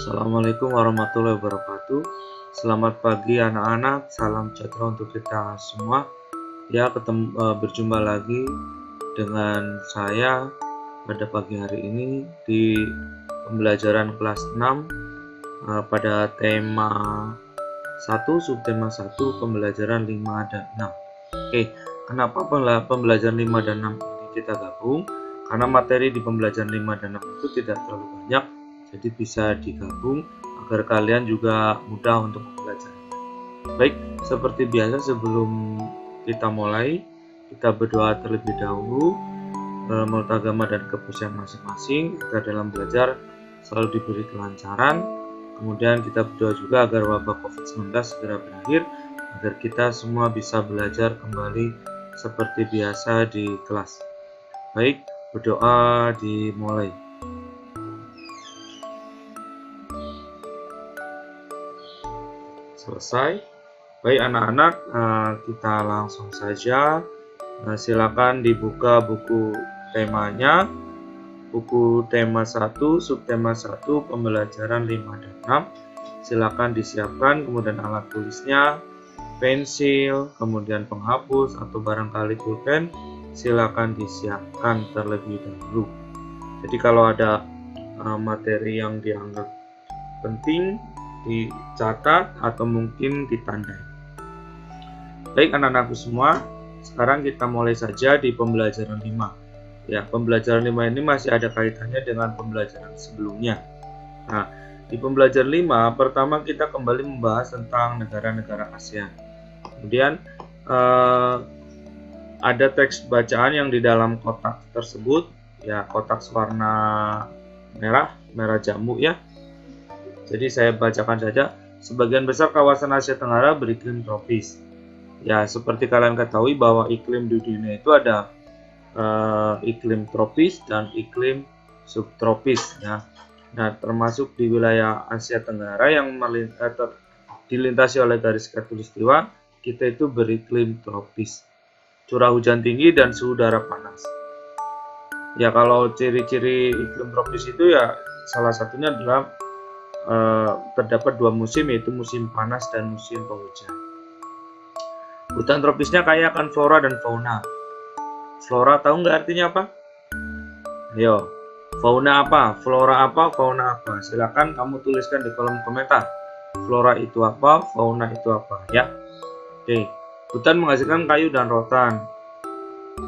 Assalamualaikum warahmatullahi wabarakatuh. Selamat pagi anak-anak, salam sejahtera untuk kita semua. Ya, berjumpa lagi dengan saya pada pagi hari ini di pembelajaran kelas 6 pada tema 1, subtema 1, pembelajaran 5 dan 6. Oke, kenapa pembelajaran 5 dan 6 ini kita gabung? Karena materi di pembelajaran 5 dan 6 itu tidak terlalu banyak, jadi bisa digabung agar kalian juga mudah untuk mempelajarinya. Baik, seperti biasa sebelum kita mulai, kita berdoa terlebih dahulu. Menurut agama dan kepercayaan masing-masing, kita dalam belajar selalu diberi kelancaran. Kemudian kita berdoa juga agar wabah COVID-19 segera berakhir, agar kita semua bisa belajar kembali seperti biasa di kelas. Baik, berdoa dimulai. Selesai. Baik anak-anak, kita langsung saja. Silakan dibuka buku temanya. Buku tema 1, subtema 1, pembelajaran 5 dan 6. Silakan disiapkan, kemudian alat tulisnya, pensil, kemudian penghapus atau barangkali pulpen, silakan disiapkan terlebih dahulu. Jadi kalau ada materi yang dianggap penting, dicatat atau mungkin ditandai. Baik anak-anakku semua, sekarang kita mulai saja di pembelajaran 5. Ya, pembelajaran 5 ini masih ada kaitannya dengan pembelajaran sebelumnya. Nah, di pembelajaran 5, pertama kita kembali membahas tentang negara-negara ASEAN. Kemudian ada teks bacaan yang di dalam kotak tersebut, ya kotak warna merah jambu ya. Jadi saya bacakan saja. Sebagian besar kawasan Asia Tenggara beriklim tropis. Ya, seperti kalian ketahui bahwa iklim di dunia itu ada iklim tropis dan iklim subtropis ya. Nah, termasuk di wilayah Asia Tenggara yang dilintasi oleh garis khatulistiwa, kita itu beriklim tropis. Curah hujan tinggi dan suhu udara panas. Ya, kalau ciri-ciri iklim tropis itu ya salah satunya adalah terdapat dua musim, yaitu musim panas dan musim penghujan. Hutan tropisnya kaya akan flora dan fauna. Flora tahu nggak artinya apa? Ayo, fauna apa? Flora apa? Fauna apa? Silakan kamu tuliskan di kolom komentar. Flora itu apa? Fauna itu apa? Ya. Oke. Hutan menghasilkan kayu dan rotan.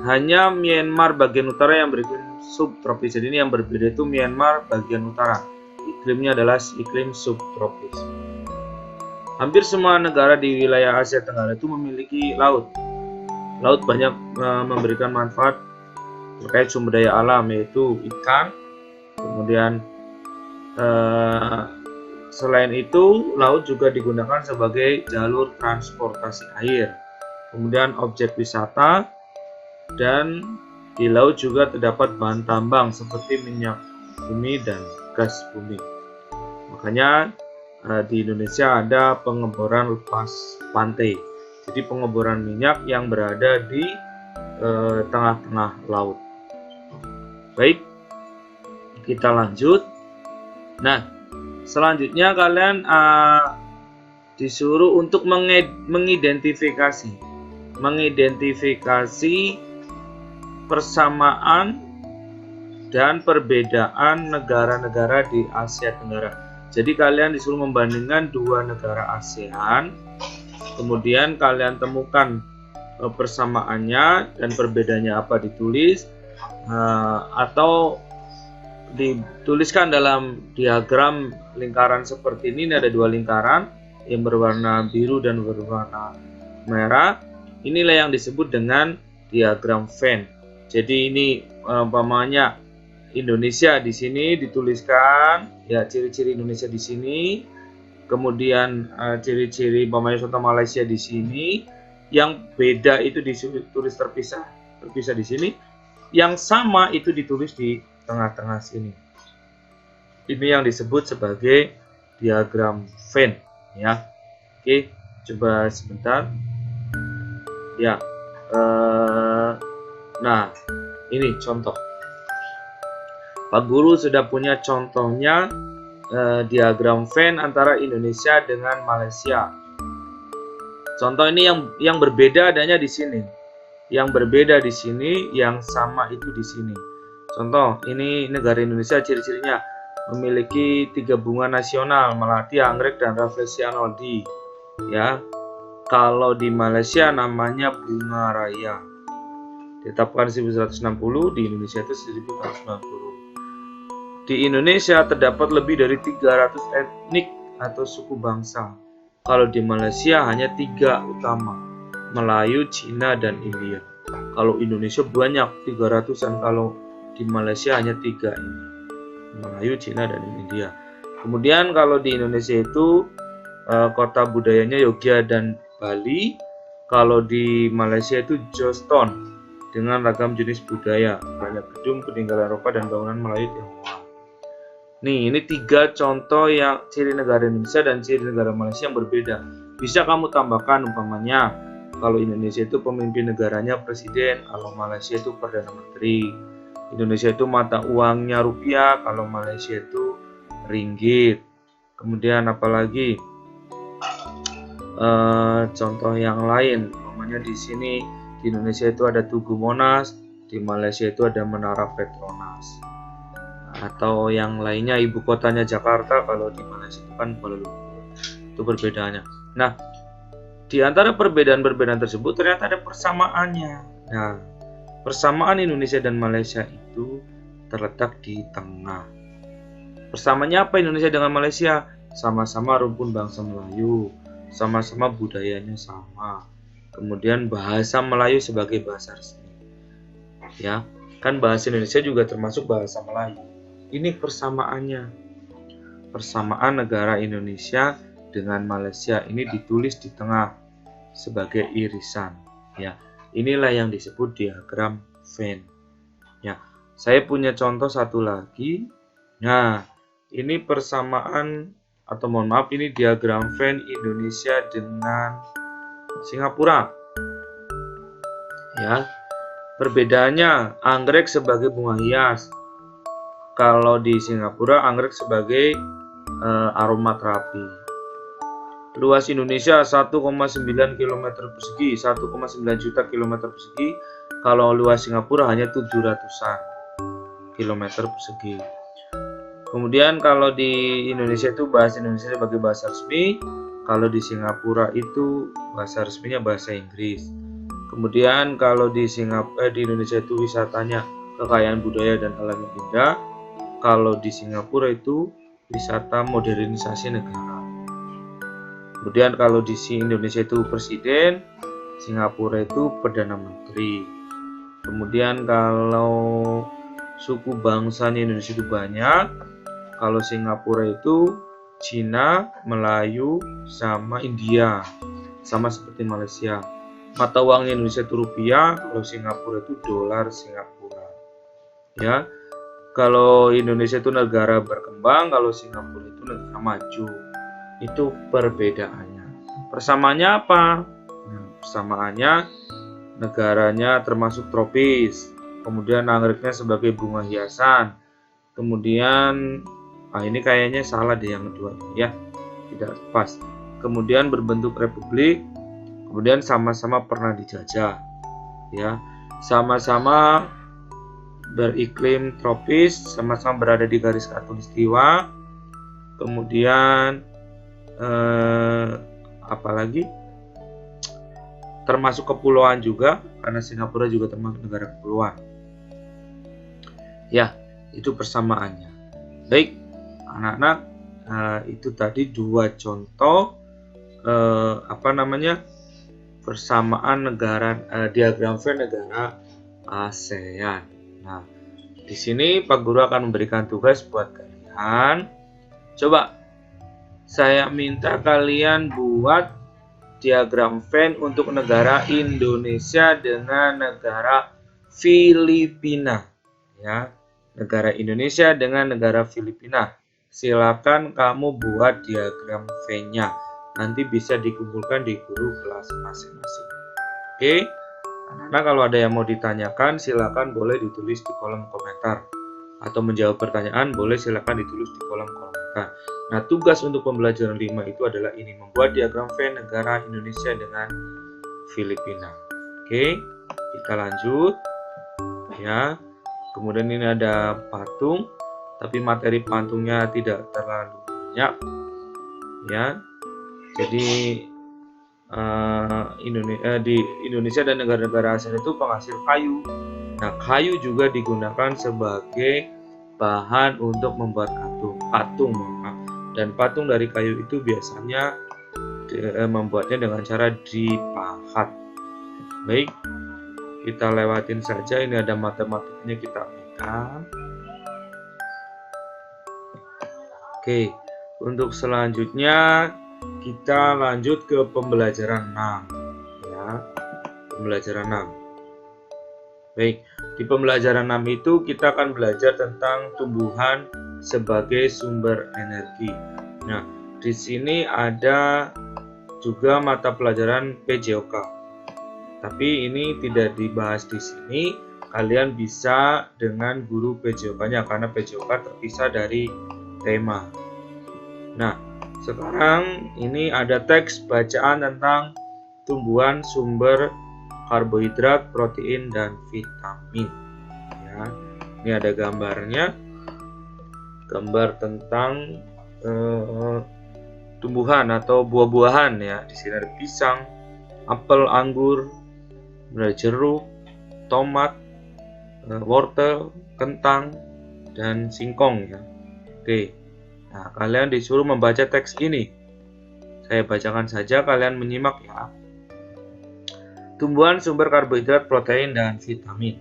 Hanya Myanmar bagian utara yang beriklim subtropis. Jadi ini yang berbeda itu Myanmar bagian utara. Iklimnya adalah iklim subtropis. Hampir semua negara di wilayah Asia Tenggara itu memiliki laut. Laut banyak memberikan manfaat terkait sumber daya alam, yaitu ikan. Kemudian selain itu, laut juga digunakan sebagai jalur transportasi air. Kemudian objek wisata, dan di laut juga terdapat bahan tambang seperti minyak bumi dan gas bumi. Makanya di Indonesia ada pengeboran lepas pantai. Jadi pengeboran minyak yang berada di tengah-tengah laut. Baik, kita lanjut. Nah, selanjutnya kalian disuruh untuk mengidentifikasi persamaan dan perbedaan negara-negara di Asia Tenggara. Jadi kalian disuruh membandingkan dua negara ASEAN. Kemudian kalian temukan persamaannya dan perbedaannya apa, ditulis atau dituliskan dalam diagram lingkaran seperti ini. Ada dua lingkaran yang berwarna biru dan berwarna merah. Inilah yang disebut dengan diagram Venn. Jadi ini umpamanya Indonesia di sini dituliskan, ya ciri-ciri Indonesia di sini. Kemudian ciri-ciri contoh Malaysia di sini, yang beda itu ditulis terpisah di sini, yang sama itu ditulis di tengah-tengah sini. Ini yang disebut sebagai diagram Venn ya. Oke, coba sebentar. Ya, nah ini contoh. Pak Guru sudah punya contohnya. diagram Venn antara Indonesia dengan Malaysia. Contoh ini yang berbeda adanya di sini. Yang berbeda di sini, yang sama itu di sini. Contoh, ini negara Indonesia ciri-cirinya memiliki 3 bunga nasional, melati, anggrek, dan rafflesia noldi. Ya, kalau di Malaysia namanya bunga raya. Ditetapkan 1160, di Indonesia itu 1190. Di Indonesia terdapat lebih dari 300 etnik atau suku bangsa. Kalau di Malaysia hanya 3 utama, Melayu, Cina, dan India. Kalau Indonesia banyak, 300-an. Kalau di Malaysia hanya 3 ini, Melayu, Cina, dan India. Kemudian kalau di Indonesia itu kota budayanya Yogyakarta dan Bali. Kalau di Malaysia itu Johnston dengan ragam jenis budaya, banyak gedung peninggalan Eropa dan bangunan Melayu Tionghoa. Nih, ini 3 contoh yang ciri negara Indonesia dan ciri negara Malaysia yang berbeda. Bisa kamu tambahkan umpamanya, kalau Indonesia itu pemimpin negaranya presiden, kalau Malaysia itu perdana menteri. Indonesia itu mata uangnya rupiah, kalau Malaysia itu ringgit. Kemudian apalagi contoh yang lain, umpamanya di sini di Indonesia itu ada Tugu Monas, di Malaysia itu ada Menara Petronas. Atau yang lainnya ibu kotanya Jakarta, kalau di Malaysia itu kan Kuala Lumpur. Itu perbedaannya. Nah, di antara perbedaan-perbedaan tersebut ternyata ada persamaannya. Nah, persamaan Indonesia dan Malaysia itu terletak di tengah. Persamaannya apa Indonesia dengan Malaysia? Sama-sama rumpun bangsa Melayu, sama-sama budayanya sama. Kemudian bahasa Melayu sebagai bahasa resmi. Ya, kan bahasa Indonesia juga termasuk bahasa Melayu. Ini persamaannya. Persamaan negara Indonesia dengan Malaysia ini ditulis di tengah sebagai irisan. Ya, inilah yang disebut diagram Venn. Ya, saya punya contoh satu lagi. Nah, ini persamaan atau mohon maaf, ini diagram Venn Indonesia dengan Singapura. Ya, perbedaannya anggrek sebagai bunga hias. Kalau di Singapura anggrek sebagai aromaterapi. Luas Indonesia 1,9 km persegi, 1,9 juta km persegi. Kalau luas Singapura hanya 700-an km persegi. Kemudian kalau di Indonesia itu bahasa Indonesia sebagai bahasa resmi. Kalau di Singapura itu bahasa resminya bahasa Inggris. Kemudian kalau di Indonesia itu wisatanya kekayaan budaya dan alam yang indah. Kalau di Singapura itu wisata modernisasi negara. Kemudian kalau di Indonesia itu presiden, Singapura itu perdana menteri. Kemudian kalau suku bangsanya Indonesia itu banyak, kalau Singapura itu Cina, Melayu, sama India, sama seperti Malaysia. Mata uang Indonesia itu rupiah, kalau Singapura itu dolar Singapura. Ya. Kalau Indonesia itu negara berkembang, kalau Singapura itu negara maju. Itu perbedaannya. Persamaannya apa? Nah, persamaannya negaranya termasuk tropis. Kemudian anggreknya sebagai bunga hiasan. Kemudian ini kayaknya salah deh yang kedua ya. Tidak pas. Kemudian berbentuk republik. Kemudian sama-sama pernah dijajah. Ya. Sama-sama beriklim tropis, sama-sama berada di garis khatulistiwa. Kemudian apalagi termasuk kepulauan juga, karena Singapura juga termasuk negara kepulauan. Ya, itu persamaannya. Baik, anak-anak, itu tadi 2 contoh persamaan negara diagram Venn negara ASEAN. Nah, di sini Pak Guru akan memberikan tugas buat kalian. Coba saya minta kalian buat diagram Venn untuk negara Indonesia dengan negara Filipina. Ya, negara Indonesia dengan negara Filipina. Silakan kamu buat diagram Venn-nya. Nanti bisa dikumpulkan di guru kelas masing-masing. Oke? Nah, kalau ada yang mau ditanyakan, silakan boleh ditulis di kolom komentar. Atau menjawab pertanyaan, boleh silakan ditulis di kolom komentar. dikerjakan. Nah, tugas untuk pembelajaran 5 itu adalah ini, membuat diagram Venn negara Indonesia dengan Filipina. Oke, kita lanjut ya. Kemudian ini ada patung, tapi materi patungnya tidak terlalu banyak ya. Jadi di Indonesia dan negara-negara ASEAN itu penghasil kayu. Nah, kayu juga digunakan sebagai bahan untuk membuat patung. Dan patung dari kayu itu biasanya membuatnya dengan cara dipahat. Baik, kita lewatin saja. Ini ada matematikanya, kita pegang. Oke, untuk selanjutnya kita lanjut ke pembelajaran 6 ya. Pembelajaran 6. Baik, di pembelajaran 6 itu kita akan belajar tentang tumbuhan sebagai sumber energi. Nah, di sini ada juga mata pelajaran PJOK. Tapi ini tidak dibahas di sini. Kalian bisa dengan guru PJOK-nya karena PJOK terpisah dari tema. Nah, sekarang ini ada teks bacaan tentang tumbuhan sumber karbohidrat, protein, dan vitamin. Ya, ini ada gambarnya, gambar tentang tumbuhan atau buah-buahan ya. Di sini ada pisang, apel, anggur, jeruk, tomat, wortel, kentang, dan singkong ya. Oke. Nah, kalian disuruh membaca teks ini. Saya bacakan saja, kalian menyimak ya. Tumbuhan sumber karbohidrat, protein, dan vitamin.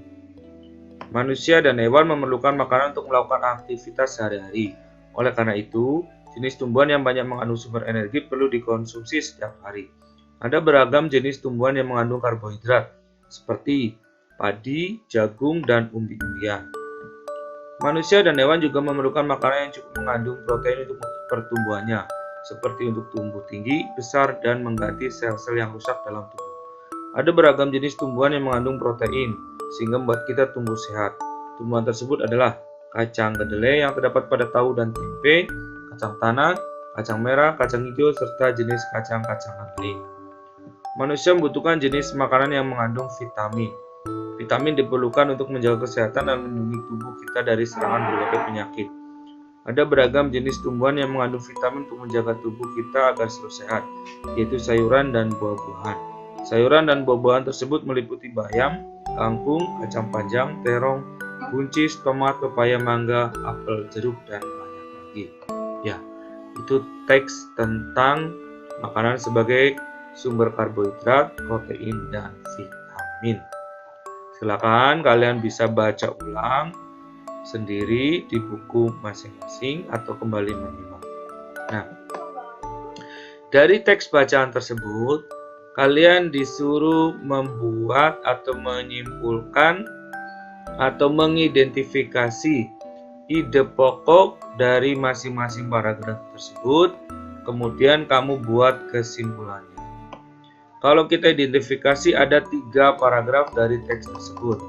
Manusia dan hewan memerlukan makanan untuk melakukan aktivitas sehari-hari. Oleh karena itu, jenis tumbuhan yang banyak mengandung sumber energi perlu dikonsumsi setiap hari. Ada beragam jenis tumbuhan yang mengandung karbohidrat, seperti padi, jagung, dan umbi-umbian. Manusia dan hewan juga memerlukan makanan yang cukup mengandung protein untuk pertumbuhannya, seperti untuk tumbuh tinggi, besar, dan mengganti sel-sel yang rusak dalam tubuh. Ada beragam jenis tumbuhan yang mengandung protein, sehingga membuat kita tumbuh sehat. Tumbuhan tersebut adalah kacang kedelai yang terdapat pada tahu dan tempe, kacang tanah, kacang merah, kacang hijau, serta jenis kacang-kacangan lain. Manusia membutuhkan jenis makanan yang mengandung vitamin. Vitamin diperlukan untuk menjaga kesehatan dan melindungi tubuh kita dari serangan berbagai penyakit. Ada beragam jenis tumbuhan yang mengandung vitamin untuk menjaga tubuh kita agar selalu sehat, yaitu sayuran dan buah-buahan. Sayuran dan buah-buahan tersebut meliputi bayam, kangkung, kacang panjang, terong, buncis, tomat, pepaya, mangga, apel, jeruk, dan banyak lagi. Ya, itu teks tentang makanan sebagai sumber karbohidrat, protein, dan vitamin. Silakan kalian bisa baca ulang sendiri di buku masing-masing atau kembali menyimak. Nah, dari teks bacaan tersebut, kalian disuruh membuat atau menyimpulkan atau mengidentifikasi ide pokok dari masing-masing paragraf tersebut, kemudian kamu buat kesimpulannya. Kalau kita identifikasi ada 3 paragraf dari teks tersebut.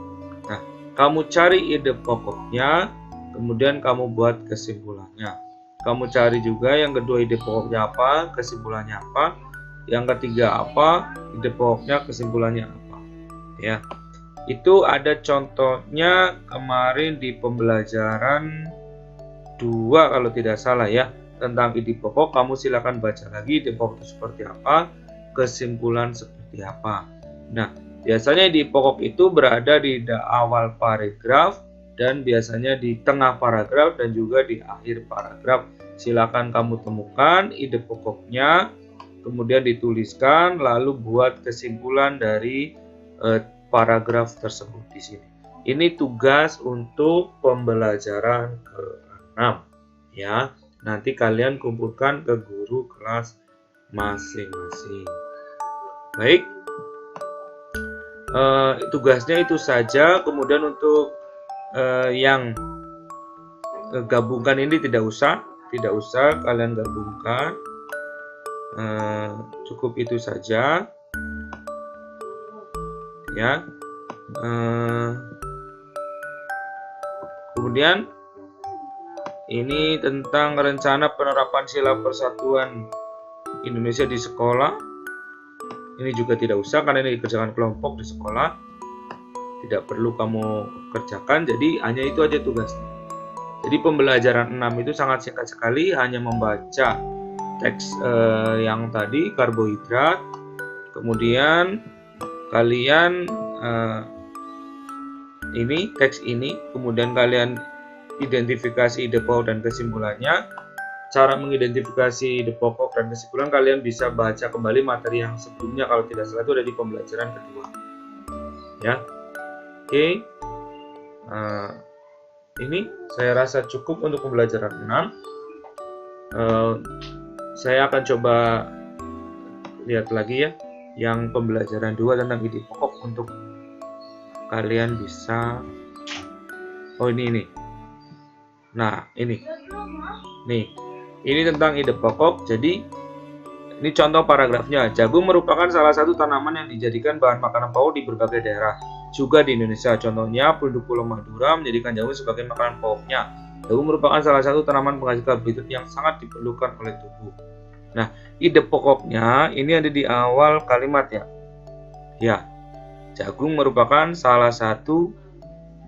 Nah, kamu cari ide pokoknya, kemudian kamu buat kesimpulannya. Kamu cari juga yang kedua ide pokoknya apa, kesimpulannya apa. Yang ketiga apa, ide pokoknya, kesimpulannya apa. Ya, itu ada contohnya kemarin di pembelajaran 2 kalau tidak salah ya. Tentang ide pokok, kamu silakan baca lagi ide pokok itu seperti apa, kesimpulan seperti apa. Nah, biasanya di pokok itu berada di awal paragraf dan biasanya di tengah paragraf dan juga di akhir paragraf. Silakan kamu temukan ide pokoknya, kemudian dituliskan, lalu buat kesimpulan dari paragraf tersebut di sini. Ini tugas untuk pembelajaran ke-6 ya. Nanti kalian kumpulkan ke guru kelas masing-masing. Baik, tugasnya itu saja. Kemudian untuk yang gabungkan ini tidak usah kalian gabungkan. Cukup itu saja ya. Kemudian Ini tentang rencana penerapan sila persatuan Indonesia di sekolah. Ini juga tidak usah karena ini dikerjakan kelompok di sekolah. Tidak perlu kamu kerjakan, jadi hanya itu aja tugasnya. Jadi pembelajaran 6 itu sangat singkat sekali, hanya membaca teks yang tadi, karbohidrat. Kemudian kalian ini teks ini, kemudian kalian identifikasi ide pokok dan kesimpulannya. Cara mengidentifikasi ide pokok dan kesimpulan kalian bisa baca kembali materi yang sebelumnya, kalau tidak salah itu ada di pembelajaran kedua. Ya, oke. Ini saya rasa cukup untuk pembelajaran 6. Saya akan coba lihat lagi ya, yang pembelajaran 2 tentang ide pokok untuk kalian bisa. Oh ini. Nah ini tentang ide pokok. Jadi ini contoh paragrafnya. Jagung merupakan salah satu tanaman yang dijadikan bahan makanan pokok di berbagai daerah, juga di Indonesia. Contohnya penduduk Pulau Madura menjadikan jagung sebagai makanan pokoknya. Jagung merupakan salah satu tanaman penghasil karbohidrat yang sangat diperlukan oleh tubuh. Nah, ide pokoknya ini ada di awal kalimat ya. Ya, jagung merupakan salah satu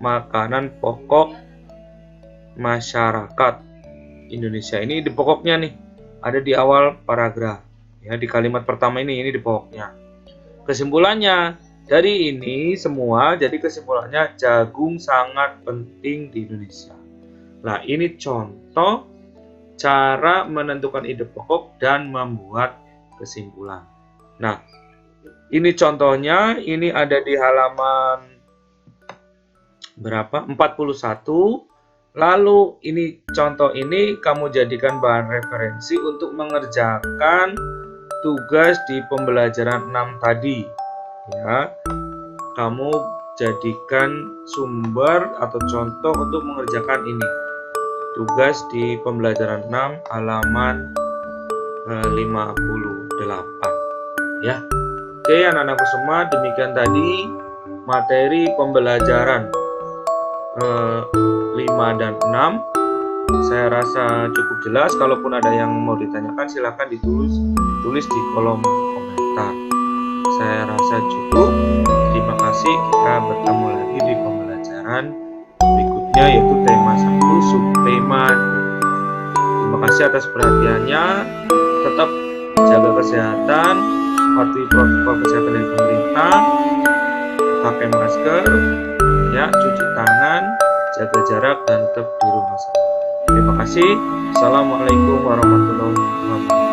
makanan pokok masyarakat Indonesia. Ini ide pokoknya nih, ada di awal paragraf. Ya, di kalimat pertama ini ide pokoknya. Kesimpulannya, dari ini semua, jadi kesimpulannya jagung sangat penting di Indonesia. Nah, ini contoh cara menentukan ide pokok dan membuat kesimpulan. Nah, ini contohnya, ini ada di halaman berapa? 41. Lalu ini contoh ini kamu jadikan bahan referensi untuk mengerjakan tugas di pembelajaran 6 tadi. Ya, kamu jadikan sumber atau contoh untuk mengerjakan ini. Tugas di pembelajaran 6 halaman 58. Ya. Oke, anak-anakku semua, demikian tadi materi pembelajaran 5 dan 6. Saya rasa cukup jelas. Kalaupun ada yang mau ditanyakan silahkan tulis di kolom komentar. Saya rasa cukup. Terima kasih. Kita bertemu lagi di pembelajaran berikutnya, yaitu tema 1 subtema. Terima kasih atas perhatiannya. Tetap jaga kesehatan, patuhi protokol kesehatan dari pemerintah, pakai masker, ya, cuci tangan, jaga jarak, dan tetap di rumah saja. Terima kasih. Assalamualaikum warahmatullahi wabarakatuh.